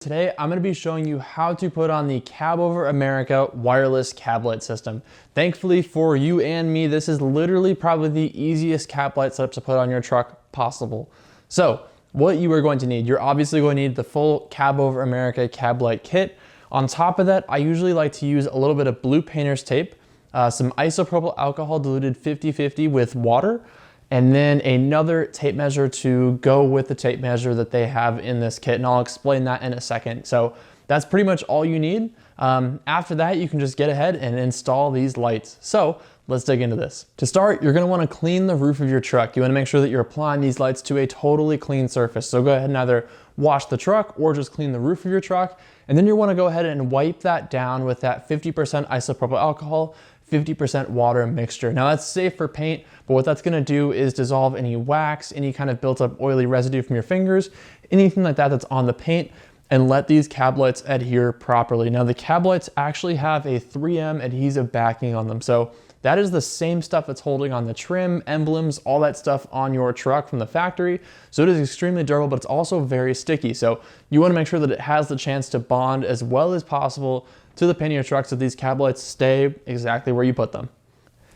Today, I'm going to be showing you how to put on the Cab Over America wireless cab light system. Thankfully for you and me, this is literally probably the easiest cab light setup to put on your truck possible. So what you are going to need, you're obviously going to need the full Cab Over America cab light kit. On top of that, I usually like to use a little bit of blue painter's tape, some isopropyl alcohol diluted 50-50 with water, and then another tape measure to go with the tape measure that they have in this kit, and I'll explain that in a second. So that's pretty much all you need. After that, you can just get ahead and install these lights. So let's dig into this. To start, you're gonna wanna clean the roof of your truck. You wanna make sure that you're applying these lights to a totally clean surface. So go ahead and either wash the truck or just clean the roof of your truck. And then you wanna go ahead and wipe that down with that 50% isopropyl alcohol, 50% water mixture. Now that's safe for paint, but what that's gonna do is dissolve any wax, any kind of built up oily residue from your fingers, anything like that that's on the paint, and let these cab lights adhere properly. Now the cab lights actually have a 3M adhesive backing on them. So that is the same stuff that's holding on the trim, emblems, all that stuff on your truck from the factory. So it is extremely durable, but it's also very sticky. So you wanna make sure that it has the chance to bond as well as possible to the paint of your truck so these cab lights stay exactly where you put them.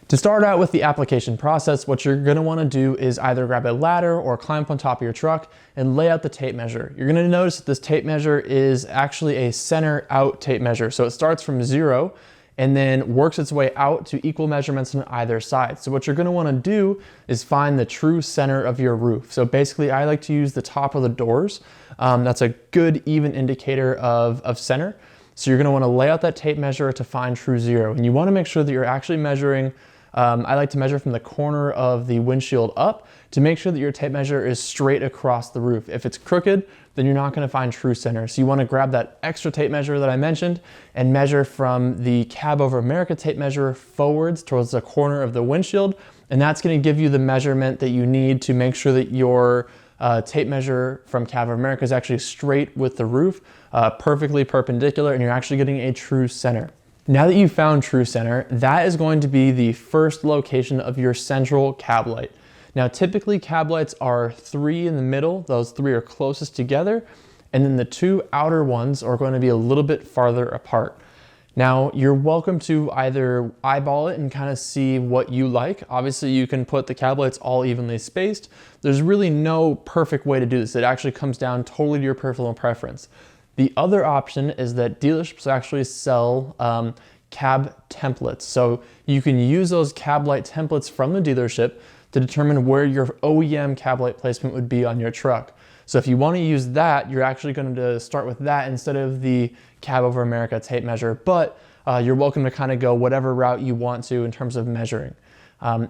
To start out with the application process, what you're gonna wanna do is either grab a ladder or climb up on top of your truck and lay out the tape measure. You're gonna notice that this tape measure is actually a center out tape measure. So it starts from 0 and then works its way out to equal measurements on either side. So what you're gonna wanna do is find the true center of your roof. So basically I like to use the top of the doors. That's a good even indicator of center. So you're gonna wanna lay out that tape measure to find true 0. And you wanna make sure that you're actually measuring, I like to measure from the corner of the windshield up to make sure that your tape measure is straight across the roof. If it's crooked, then you're not gonna find true center. So you wanna grab that extra tape measure that I mentioned and measure from the Cab Over America tape measure forwards towards the corner of the windshield. And that's gonna give you the measurement that you need to make sure that your tape measure from Cab Over America is actually straight with the roof, perfectly perpendicular, and you're actually getting a true center. Now that you've found true center, that is going to be the first location of your central cab light. Now typically cab lights are 3 in the middle, those 3 are closest together, and then the 2 outer ones are going to be a little bit farther apart. Now you're welcome to either eyeball it and kind of see what you like. Obviously you can put the cab lights all evenly spaced. There's really no perfect way to do this. It actually comes down totally to your personal preference. The other option is that dealerships actually sell cab templates. So you can use those cab light templates from the dealership to determine where your OEM cab light placement would be on your truck. So if you want to use that, you're actually going to start with that instead of the Cab Over America tape measure, but you're welcome to kind of go whatever route you want to in terms of measuring.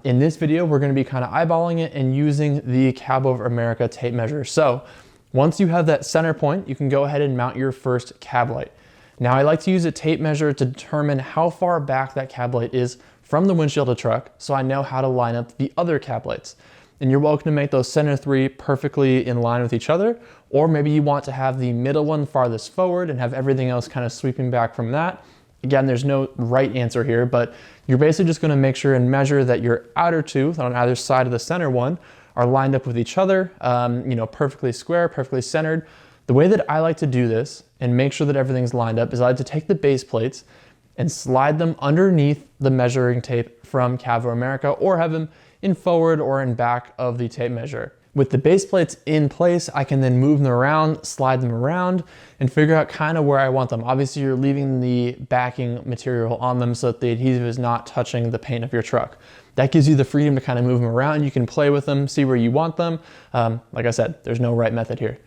In this video, we're going to be kind of eyeballing it and using the Cab Over America tape measure. So once you have that center point, you can go ahead and mount your first cab light. Now I like to use a tape measure to determine how far back that cab light is from the windshield of the truck so I know how to line up the other cab lights. And you're welcome to make those center 3 perfectly in line with each other, or maybe you want to have the middle one farthest forward and have everything else kind of sweeping back from that. Again, there's no right answer here, but you're basically just gonna make sure and measure that your outer 2 on either side of the center one are lined up with each other, perfectly square, perfectly centered. The way that I like to do this and make sure that everything's lined up is I like to take the base plates and slide them underneath the measuring tape from Cab Over America, or have them in forward or in back of the tape measure. With the base plates in place, I can then move them around, slide them around, and figure out kind of where I want them. Obviously, you're leaving the backing material on them so that the adhesive is not touching the paint of your truck. That gives you the freedom to kind of move them around. You can play with them, see where you want them. Like I said, there's no right method here.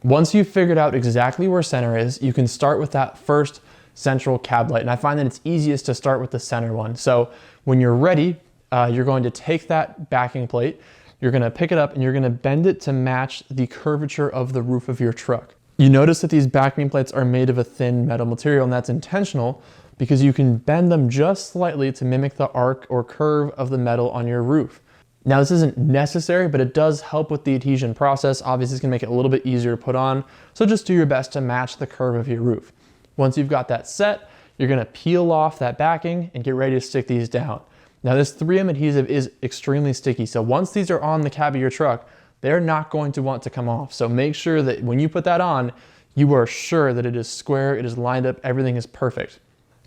Once you've figured out exactly where center is, you can start with that first central cab light. And I find that it's easiest to start with the center one. So when you're ready, you're going to take that backing plate, you're gonna pick it up and you're gonna bend it to match the curvature of the roof of your truck. You notice that these backing plates are made of a thin metal material, and that's intentional because you can bend them just slightly to mimic the arc or curve of the metal on your roof. Now this isn't necessary, but it does help with the adhesion process. Obviously it's gonna make it a little bit easier to put on, so just do your best to match the curve of your roof. Once you've got that set, you're gonna peel off that backing and get ready to stick these down. Now this 3M adhesive is extremely sticky, so once these are on the cab of your truck, they're not going to want to come off. So make sure that when you put that on, you are sure that it is square, it is lined up, everything is perfect.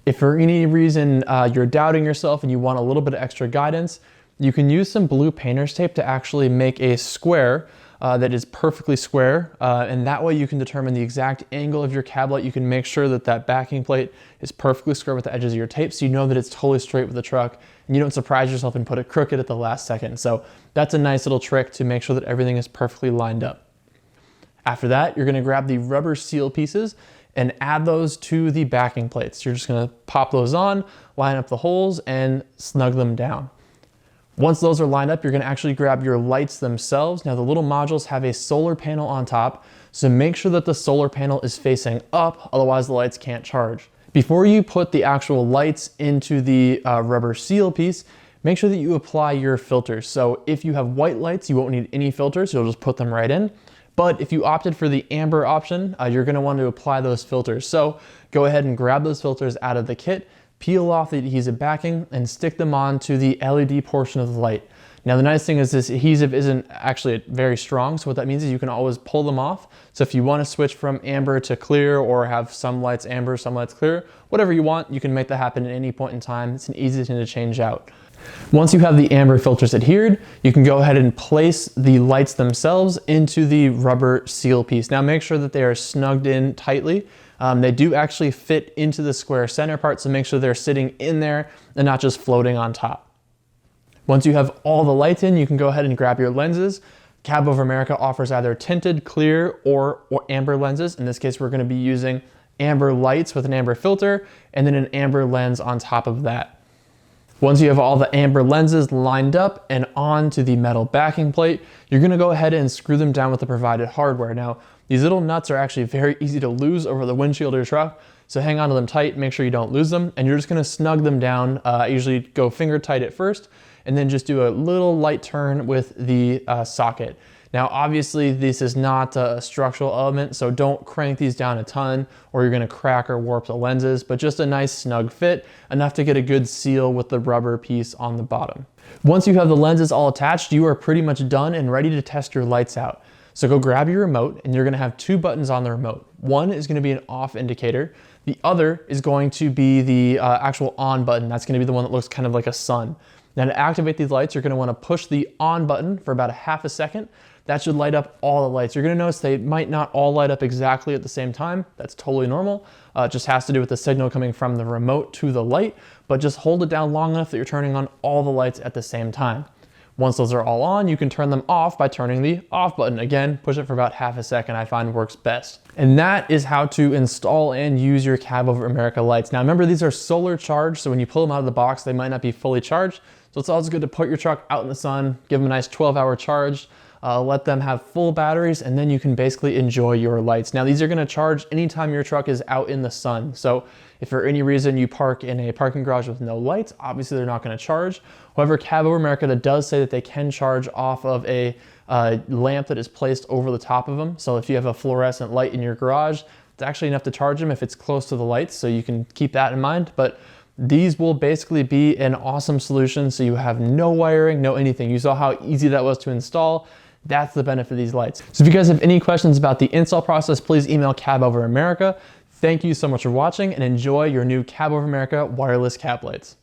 If for any reason you're doubting yourself and you want a little bit of extra guidance, you can use some blue painter's tape to actually make a square that is perfectly square, and that way you can determine the exact angle of your cab light. You can make sure that that backing plate is perfectly square with the edges of your tape, so you know that it's totally straight with the truck, and you don't surprise yourself and put it crooked at the last second. So that's a nice little trick to make sure that everything is perfectly lined up. After that, you're gonna grab the rubber seal pieces and add those to the backing plates. You're just gonna pop those on, line up the holes, and snug them down. Once those are lined up, you're gonna actually grab your lights themselves. Now the little modules have a solar panel on top, so make sure that the solar panel is facing up, otherwise the lights can't charge. Before you put the actual lights into the rubber seal piece, make sure that you apply your filters. So if you have white lights, you won't need any filters, you'll just put them right in. But if you opted for the amber option, you're gonna want to apply those filters. So go ahead and grab those filters out of the kit, peel off the adhesive backing, and stick them onto the LED portion of the light. Now the nice thing is this adhesive isn't actually very strong, so what that means is you can always pull them off. So if you want to switch from amber to clear, or have some lights amber, some lights clear, whatever you want, you can make that happen at any point in time. It's an easy thing to change out. Once you have the amber filters adhered, you can go ahead and place the lights themselves into the rubber seal piece. Now make sure that they are snugged in tightly. They do actually fit into the square center part, so make sure they're sitting in there and not just floating on top. Once you have all the lights in, you can go ahead and grab your lenses. Cab Over America offers either tinted, clear, or amber lenses. In this case, we're gonna be using amber lights with an amber filter and then an amber lens on top of that. Once you have all the amber lenses lined up and onto the metal backing plate, you're gonna go ahead and screw them down with the provided hardware. Now, these little nuts are actually very easy to lose over the windshield of your truck, so hang on to them tight, make sure you don't lose them, and you're just gonna snug them down. I usually go finger tight at first, and then just do a little light turn with the socket. Now, obviously, this is not a structural element, so don't crank these down a ton or you're gonna crack or warp the lenses, but just a nice snug fit, enough to get a good seal with the rubber piece on the bottom. Once you have the lenses all attached, you are pretty much done and ready to test your lights out. So go grab your remote, and you're gonna have two buttons on the remote. One is gonna be an off indicator. The other is going to be the actual on button. That's gonna be the one that looks kind of like a sun. Now to activate these lights, you're gonna wanna push the on button for about a half a second. That should light up all the lights. You're gonna notice they might not all light up exactly at the same time. That's totally normal. It just has to do with the signal coming from the remote to the light, but just hold it down long enough that you're turning on all the lights at the same time. Once those are all on, you can turn them off by turning the off button. Again, push it for about half a second, I find works best. And that is how to install and use your Cab Over America lights. Now remember, these are solar charged, so when you pull them out of the box, they might not be fully charged. So it's always good to put your truck out in the sun, give them a nice 12-hour charge, let them have full batteries, and then you can basically enjoy your lights. Now these are gonna charge anytime your truck is out in the sun. So if for any reason you park in a parking garage with no lights, obviously they're not gonna charge. However, Cab Over America does say that they can charge off of a lamp that is placed over the top of them. So if you have a fluorescent light in your garage, it's actually enough to charge them if it's close to the lights, so you can keep that in mind. But these will basically be an awesome solution, so you have no wiring, no anything. You saw how easy that was to install. That's the benefit of these lights. So if you guys have any questions about the install process, please email Cab Over America. Thank you so much for watching, and enjoy your new Cab Over America wireless cab lights.